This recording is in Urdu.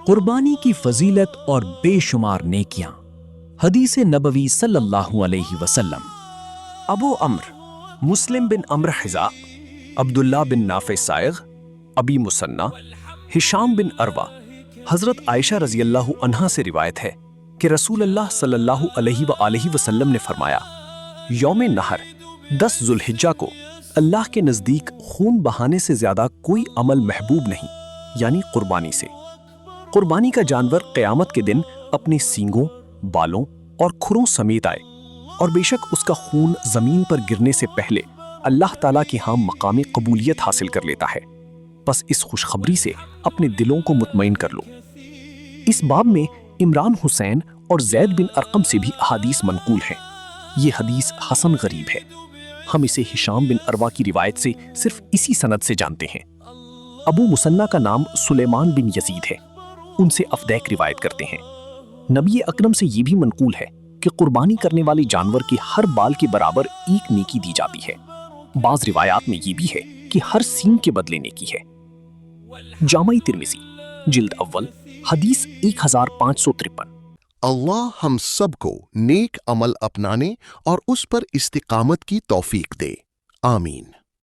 قربانی کی فضیلت اور بے شمار نیکیاں۔ حدیث نبوی صلی اللہ علیہ وسلم۔ ابو عمر مسلم بن عمرو حذاء، عبداللہ بن نافع سائغ، ابی مثنیٰ، ہشام بن عروہ، حضرت عائشہ رضی اللہ عنہا سے روایت ہے کہ رسول اللہ صلی اللہ علیہ وآلہ وسلم نے فرمایا، یوم نحر 10 ذو الحجہ کو اللہ کے نزدیک خون بہانے سے زیادہ کوئی عمل محبوب نہیں، یعنی قربانی سے۔ قربانی کا جانور قیامت کے دن اپنے سینگوں، بالوں اور کھروں سمیت آئے، اور بے شک اس کا خون زمین پر گرنے سے پہلے اللہ تعالیٰ کے ہاں مقام قبولیت حاصل کر لیتا ہے۔ بس اس خوشخبری سے اپنے دلوں کو مطمئن کر لو۔ اس باب میں عمران حسین اور زید بن ارقم سے بھی احادیث منقول ہیں۔ یہ حدیث حسن غریب ہے۔ ہم اسے ہشام بن عروہ کی روایت سے صرف اسی سند سے جانتے ہیں۔ ابو مثنیٰ کا نام سلیمان بن یزید ہے، ان سے افدیک روایت کرتے ہیں۔ نبی اکرم سے یہ بھی منقول ہے کہ قربانی کرنے والے جانور کے ہر بال کے برابر ایک نیکی دی جاتی ہے۔ بعض روایات میں یہ بھی ہے کہ ہر سینگ کے بدلے نیکی ہے۔ جامع ترمذی جلد اول حدیث 1553۔ اللہ ہم سب کو نیک عمل اپنانے اور اس پر استقامت کی توفیق دے، آمین۔